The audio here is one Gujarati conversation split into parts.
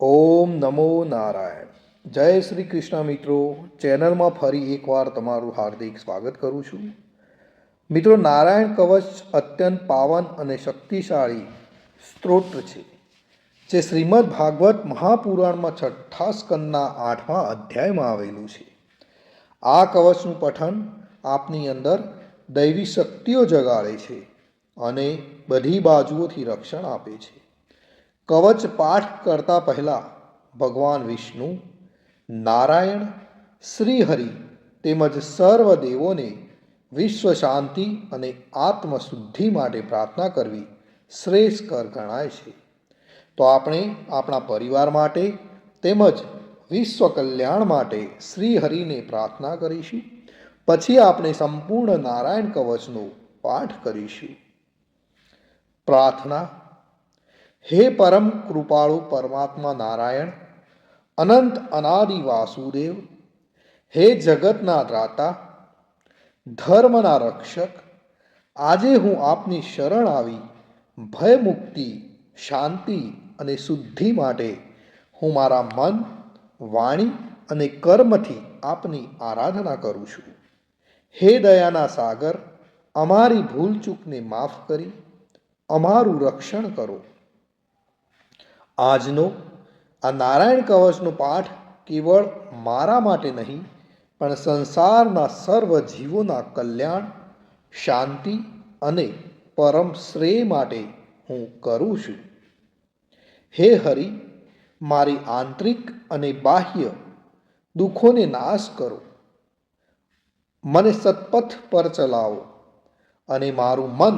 ઓમ નમો નારાયણ. જય શ્રી કૃષ્ણ મિત્રો. ચેનલમાં ફરી એકવાર તમારું હાર્દિક સ્વાગત કરું છું. મિત્રો, નારાયણ કવચ અત્યંત પાવન અને શક્તિશાળી સ્ત્રોત છે, જે શ્રીમદ ભાગવત મહાપુરાણમાં છઠ્ઠા સ્કંદના 8મા અધ્યાયમાં આવેલું છે. આ કવચનું પઠન આપની અંદર દૈવી શક્તિઓ જગાડે છે અને બધી બાજુઓથી રક્ષણ આપે છે. કવચ પાઠ કરતા પહેલાં ભગવાન વિષ્ણુ, નારાયણ, શ્રીહરિ તેમજ સર્વ દેવોને વિશ્વ શાંતિ અને આત્મશુદ્ધિ માટે પ્રાર્થના કરવી શ્રેષ્ઠકર ગણાય છે. તો આપણે આપણા પરિવાર માટે તેમજ વિશ્વ કલ્યાણ માટે શ્રીહરિને પ્રાર્થના કરીશું. પછી આપણે સંપૂર્ણ નારાયણ કવચનો પાઠ કરીશું. પ્રાર્થના. હે પરમ કૃપાળુ પરમાત્મા નારાયણ, અનંત અનાદિ વાસુદેવ, હે જગતના ત્રાતા, ધર્મના રક્ષક, આજે હું આપની શરણ આવી ભય મુક્તિ, શાંતિ અને શુદ્ધિ માટે હું મારા મન, વાણી અને કર્મથી આપની આરાધના કરું છું. હે દયાના સાગર, અમારી ભૂલચૂકને માફ કરી અમારું રક્ષણ કરો. આજનો આ નારાયણ કવચનો પાઠ કેવળ મારા માટે નહીં, પણ સંસારના સર્વ જીવોના કલ્યાણ, શાંતિ અને પરમ શ્રેય માટે હું કરું છું. હે હરિ, મારી આંતરિક અને બાહ્ય દુઃખોને નાશ કરો, મને સત્પથ પર ચલાવો અને મારું મન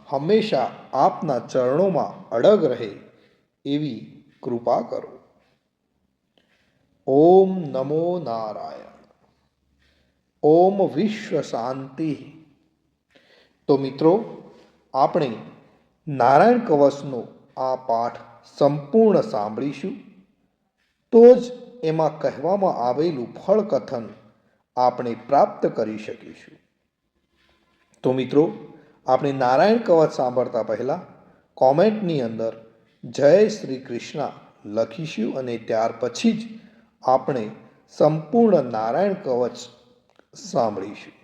હંમેશા આપના ચરણોમાં અડગ રહે એવી કૃપા કરો. ઓમ નમો નારાયણ. ઓમ વિશ્વ શાંતિ. તો મિત્રો, આપણે નારાયણ કવચનો આ પાઠ સંપૂર્ણ સાંભળીશું, તો જ એમાં કહેવામાં આવેલું ફળ કથન આપણે પ્રાપ્ત કરી શકીશું. તો મિત્રો, આપણે નારાયણ કવચ સાંભળતા પહેલાં કોમેન્ટની અંદર જય શ્રી કૃષ્ણ લખીશું અને ત્યાર પછી જ આપણે સંપૂર્ણ નારાયણ કવચ સાંભળીશું.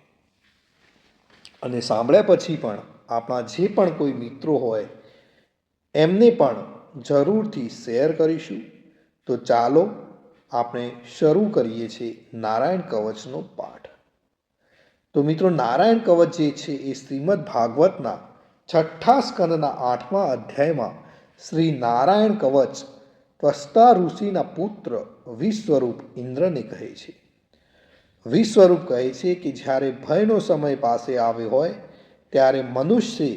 અને સાંભળ્યા પછી પણ આપણા જે પણ કોઈ મિત્રો હોય એમને પણ જરૂરથી શેર કરીશું. તો ચાલો આપણે શરૂ કરીએ છીએ નારાયણ કવચનો પાઠ. તો મિત્રો, નારાયણ કવચ જે છે એ શ્રીમદ ભાગવતના છઠ્ઠા સ્કંદના 8મા અધ્યાયમાં શ્રી નારાયણ કવચ ત્વષ્ટા ઋષિના પુત્ર વિશ્વરૂપ ઇન્દ્રને કહે છે. વિશ્વરૂપ કહે છે કે જ્યારે ભયનો સમય પાસે આવ્યો હોય ત્યારે મનુષ્ય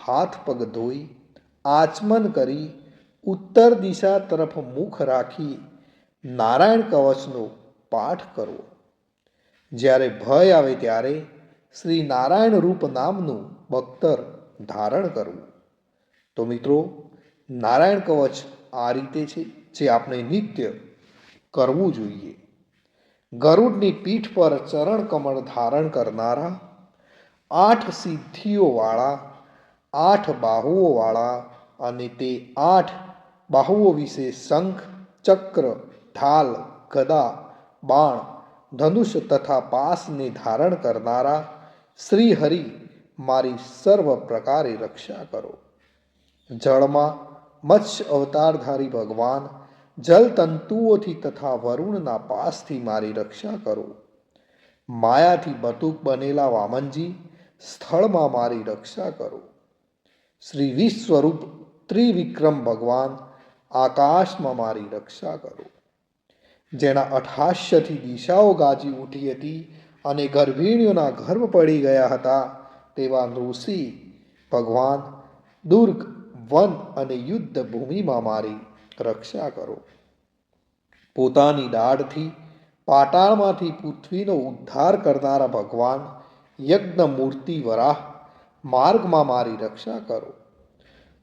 હાથ પગ ધોઈ, આચમન કરી, ઉત્તર દિશા તરફ મુખ રાખી નારાયણ કવચનો પાઠ કરવો. જ્યારે ભય આવે ત્યારે શ્રી નારાયણ રૂપ નામનું બખ્તર ધારણ કરવું. તો મિત્રો, નારાયણ કવચ આ રીતે છે જે આપણે નિત્ય કરવું જોઈએ. ગરુડની પીઠ પર ચરણ કમળ ધારણ કરનારા, 8 સિદ્ધિઓવાળા, 8 બાહુઓવાળા અને તે 8 બાહુઓ વિશે શંખ, ચક્ર, ઢાલ, ગદા, બાણ, ધનુષ તથા પાસને ધારણ કરનારા શ્રી હરિ, મારી સર્વ પ્રકારે રક્ષા કરો. જળમાં મત્સ્ય અવતારધારી ભગવાન, જલ તંતુઓથી તથા વરુણના પાસથી મારી રક્ષા કરો. માયાથી બતુક બનેલા વામનજી, સ્થળમાં મારી રક્ષા કરો. શ્રી વિશ્વરૂપ ત્રિવિક્રમ ભગવાન, આકાશમાં મારી રક્ષા કરો. જેના અઠાસ્યથી દિશાઓ ગાજી ઉઠી હતી અને ગર્ભિણીઓના ગર્ભ પડી ગયા હતા, તેવા ઋષિ ભગવાન, દુર્ગ, વન અને યુદ્ધ ભૂમિમાં મારી રક્ષા કરો. પોતાની દાઢથી પાતાળમાંથી પૃથ્વીનો ઉદ્ધાર કરનારા ભગવાન, યજ્ઞ મૂર્તિ વરાહ, માર્ગમાં મારી રક્ષા કરો.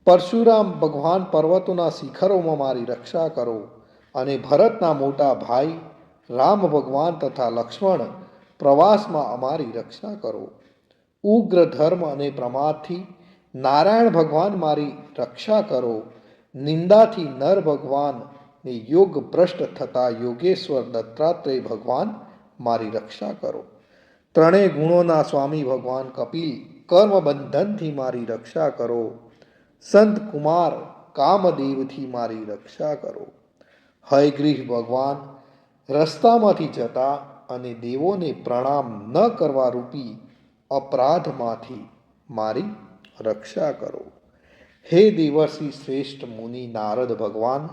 પરશુરામ ભગવાન, પર્વતોના શિખરોમાં મારી રક્ષા કરો. અને ભરતના મોટા ભાઈ રામ ભગવાન તથા લક્ષ્મણ, પ્રવાસમાં અમારી રક્ષા કરો. ઉગ્ર ધર્મ અને પ્રમાદથી નારાયણ ભગવાન મારી રક્ષા કરો. નિંદાથી નર ભગવાન ને યોગ ભ્રષ્ટ થતા યોગેશ્વર દત્તાત્રેય ભગવાન મારી રક્ષા કરો. ત્રણેય ગુણોના સ્વામી ભગવાન કપિલ કર્મ બંધનથી મારી રક્ષા કરો. સંત કુમાર કામદેવથી મારી રક્ષા કરો. હયગ્રીવ ભગવાન રસ્તામાંથી જતા અને દેવોને પ્રણામ ન કરવા રૂપી અપરાધમાંથી મારી રક્ષા કરો. હે દેવર્ષિ શ્રેષ્ઠ મુનિ નારદ ભગવાન,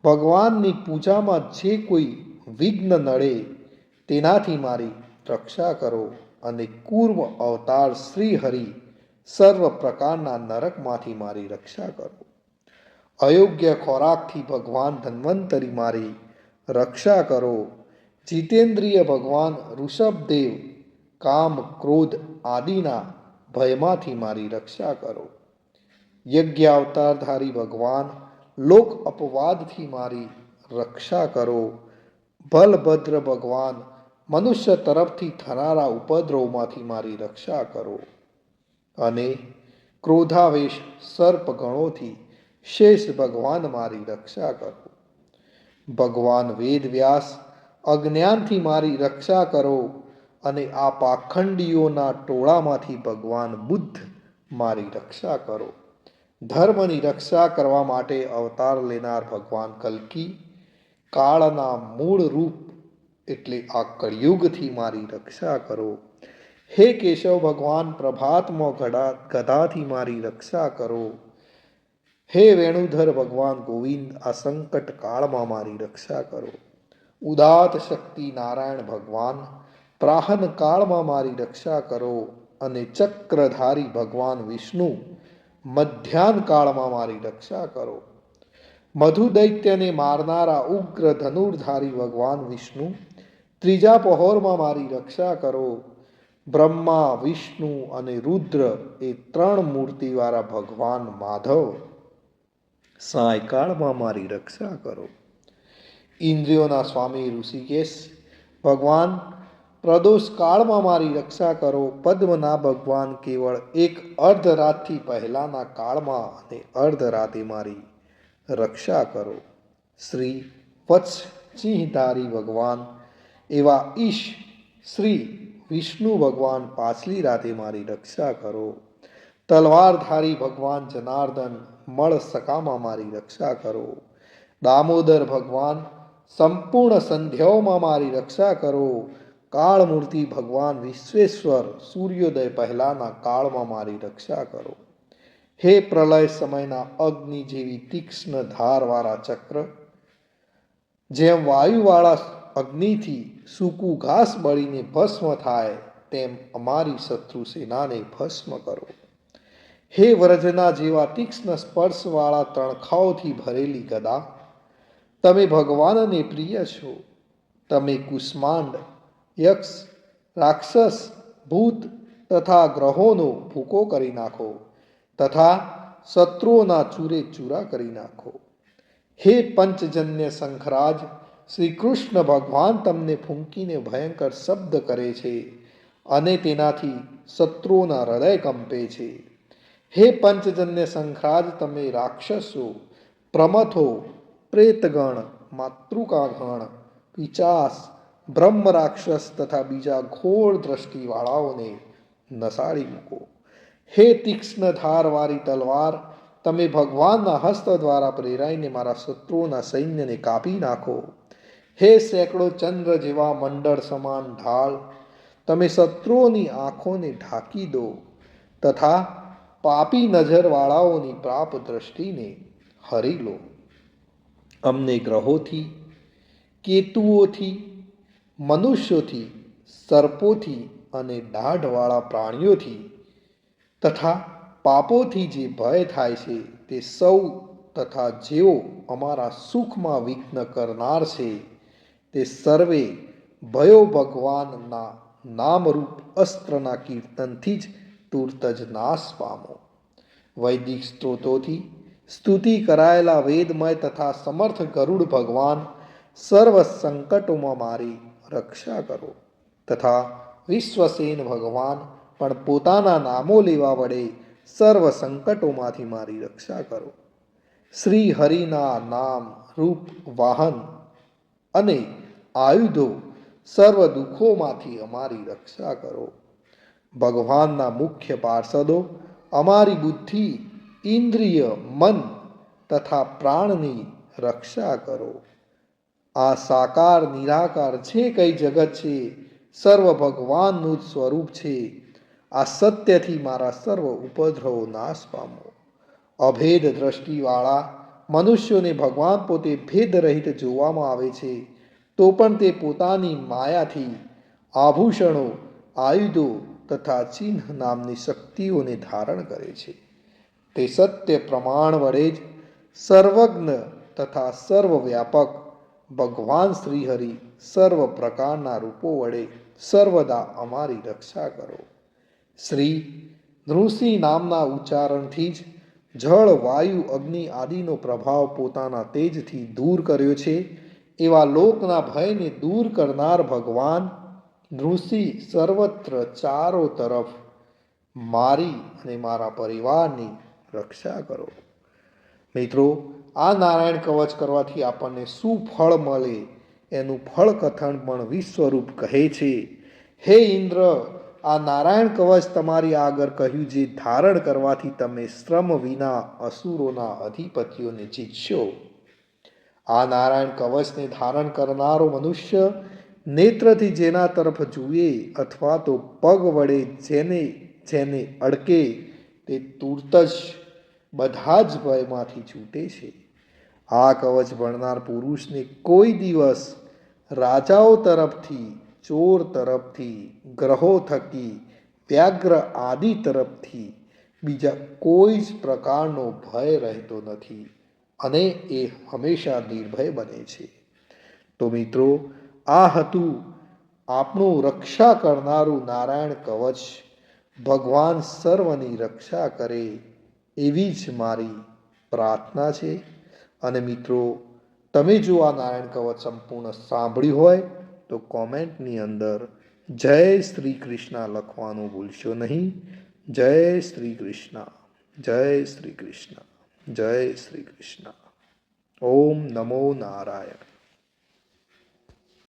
ભગવાનની પૂજામાં જે કોઈ વિઘ્ન નડે તેનાથી મારી રક્ષા કરો. અને કૂર્મ અવતાર શ્રી હરિ સર્વ પ્રકારના નરકમાંથી મારી રક્ષા કરો. અયોગ્ય ખોરાકથી ભગવાન ધન્વંતરી મારી રક્ષા કરો. જીતેન્દ્રિય ભગવાન ઋષભદેવ કામ ક્રોધ આદિના ભયમાંથી મારી રક્ષા કરો. યજ્ઞાવતારધારી ભગવાન લોક અપવાદથી મારી રક્ષા કરો. બલભદ્ર ભગવાન મનુષ્ય તરફથી થનારા ઉપદ્રવમાંથી મારી રક્ષા કરો. અને ક્રોધાવેશ સર્પગણોથી શેષ ભગવાન મારી રક્ષા કરો. ભગવાન વેદવ્યાસ અજ્ઞાનથી મારી રક્ષા કરો. અને આ પાખંડીઓના ટોળામાંથી ભગવાન બુદ્ધ મારી રક્ષા કરો. ધર્મની રક્ષા કરવા માટે અવતાર લેનાર ભગવાન કલ્કી કાળના મૂળ રૂપ એટલે આ કળિયુગથી મારી રક્ષા કરો. હે કેશવ ભગવાન પ્રભાતમાં ગદાથી મારી રક્ષા કરો. હે વેણુધર ભગવાન ગોવિંદ આ સંકટ કાળમાં મારી રક્ષા કરો. ઉદાત શક્તિ નારાયણ ભગવાન પ્રાહન કાળમાં મારી રક્ષા કરો. અને ચક્રધારી ભગવાન વિષ્ણુ મધ્યાહન કાળમાં મારી રક્ષા કરો. મધુ દૈત્યને મારનારા ઉગ્ર ધનુર્ધારી ભગવાન વિષ્ણુ ત્રીજા પહોરમાં મારી રક્ષા કરો. બ્રહ્મા વિષ્ણુ અને રુદ્ર એ ત્રણ મૂર્તિવાળા ભગવાન માધવ સાયકાળમાં મારી રક્ષા કરો. ઇન્દ્રિયોના સ્વામી ઋષિકેશ ભગવાન પ્રદોષ કાળમાં મારી રક્ષા કરો. પદ્મના ભગવાન કેવળ એક અર્ધરાતથી પહેલાના કાળમાં અને અર્ધરાતે મારી રક્ષા કરો. શ્રી વત્સ સિંહધારી ભગવાન એવા ઈશ શ્રી વિષ્ણુ ભગવાન પાછલી રાતે મારી રક્ષા કરો. તલવારધારી ભગવાન જનાર્દન મળ સકામાં મારી રક્ષા કરો. દામોદર ભગવાન સંપૂર્ણ સંધ્યાઓમાં મારી રક્ષા કરો. કાળમૂર્તિ ભગવાન વિશ્વેશ્વર સૂર્યોદય પહેલાના કાળમાં મારી રક્ષા કરો. હે પ્રલય સમયના અગ્નિ જેવી તીક્ષ્ણ ધારવાળા ચક્ર, જેમ વાયુવાળા અગ્નિથી સૂકું ઘાસ બળીને ભસ્મ થાય તેમ અમારી શત્રુ સેનાને ભસ્મ કરો. હે વ્રજના જેવા તીક્ષ્ણ સ્પર્શવાળા તણખાઓથી ભરેલી ગદા, તમે ભગવાનને પ્રિય છો. તમે કુષ્માંડ યક્ષ રાક્ષસ ભૂત તથા ગ્રહોનો ભૂકો કરી નાખો તથા શત્રુઓના ચૂરે ચૂરા કરી નાખો. હે પંચજન્ય શંખરાજ શ્રી કૃષ્ણ ભગવાન તમને ફૂંકીને ભયંકર શબ્દ કરે છે અને તેનાથી શત્રુઓના હૃદય કંપે છે. હે પંચજન્ય શંખરાજ તમે રાક્ષસો પ્રમથો પ્રેતગણ માતૃકાગણ પિચાસ બ્રહ્મ રાક્ષસ તથા બીજા ઘોર દ્રષ્ટિવાળાઓને નસાડી મૂકો. હે તીક્ષ્ણ ધારવાળી તલવાર તમે ભગવાનના હસ્ત દ્વારા પ્રેરાઈને મારા શત્રુઓના સૈન્યને કાપી નાખો. હે સેંકડો ચંદ્ર જેવા મંડળ સમાન ઢાળ તમે શત્રુઓની આંખોને ઢાંકી દો તથા પાપી નજરવાળાઓની પાપ દ્રષ્ટિને હરી લો. અમને ગ્રહોથી કેતુઓથી મનુષ્યોથી સર્પોથી અને દાઢવાળા પ્રાણીઓથી તથા પાપોથી જે ભય થાય છે તે સૌ તથા જેઓ અમારા સુખમાં વિઘ્ન કરનાર છે તે સર્વે ભયો ભગવાનના નામરૂપ અસ્ત્રના કીર્તનથી જ તુરત જ નાશ પામો. વૈદિક સ્ત્રોતોથી સ્તુતિ કરાયેલા વેદમય તથા સમર્થ ગરુડ ભગવાન સર્વ સંકટોમાં મારી રક્ષા કરો તથા વિશ્વસેન ભગવાન પણ પોતાના નામો લેવા વડે સર્વ સંકટોમાંથી મારી રક્ષા કરો. શ્રી હરિના નામ રૂપ વાહન અને આયુધો સર્વ દુઃખોમાંથી અમારી રક્ષા કરો. ભગવાનના મુખ્ય પાર્ષદો અમારી બુદ્ધિ, ઇન્દ્રિય, મન તથા પ્રાણની રક્ષા કરો. આ સાકાર નિરાકાર જે કંઈ જગત છે સર્વ ભગવાનનું જ સ્વરૂપ છે. આ સત્યથી મારા સર્વ ઉપદ્રવો નાશ પામો. અભેદ દ્રષ્ટિવાળા મનુષ્યોને ભગવાન પોતે ભેદરહિત જોવામાં આવે છે, તો પણ તે પોતાની માયાથી આભૂષણો, આયુધો તથા ચિહ્ન નામની શક્તિઓને ધારણ કરે છે. તે સત્ય પ્રમાણ વડે જ સર્વજ્ઞ તથા સર્વવ્યાપક ભગવાન શ્રીહરિ સર્વ પ્રકારના રૂપો વડે સર્વદા અમારી રક્ષા કરો. શ્રી નૃસિંહ નામના ઉચ્ચારણથી જ જળ, વાયુ, અગ્નિ આદિનો પ્રભાવ પોતાના તેજથી દૂર કર્યો છે. એવા લોકના ભયને દૂર કરનાર ભગવાન નૃસિંહ સર્વત્ર ચારો તરફ મારી અને મારા પરિવારની રક્ષા કરો. મિત્રો, આ નારાયણ કવચ કરવાથી આપણને શું ફળ મળે એનું ફળ કથન પણ વિશ્વરૂપ કહે છે. હે ઇન્દ્ર, આ નારાયણ કવચ તમારી આગળ કહ્યું જે ધારણ કરવાથી તમે શ્રમ વિના અસુરોના અધિપતિઓને જીતશો. આ નારાયણ કવચને ધારણ કરનારો મનુષ્ય નેત્રથી જેના તરફ જુએ અથવા તો પગ વડે જેને જેને અડકે તે તુરત જ બધા જ ભયમાંથી છૂટે છે. આ કવચ ભણનાર પુરુષને કોઈ દિવસ રાજાઓ તરફથી, ચોર તરફથી, ગ્રહો થકી, વ્યાઘ્ર આદિ તરફથી બીજા કોઈ જ પ્રકારનો ભય રહેતો નથી અને એ હંમેશા નિર્ભય બને છે. તો મિત્રો, આ હતું આપણું રક્ષા કરનારું નારાયણ કવચ. ભગવાન સર્વની રક્ષા કરે એવી જ મારી પ્રાર્થના છે. અને મિત્રો, તમે જો આ નારાયણ કવચ સંપૂર્ણ સાંભળ્યું હોય તો કોમેન્ટની અંદર જય શ્રી કૃષ્ણ લખવાનું ભૂલશો નહીં. જય શ્રી કૃષ્ણ, જય શ્રી કૃષ્ણ, જય શ્રી કૃષ્ણ. ઓમ નમો નારાયણ.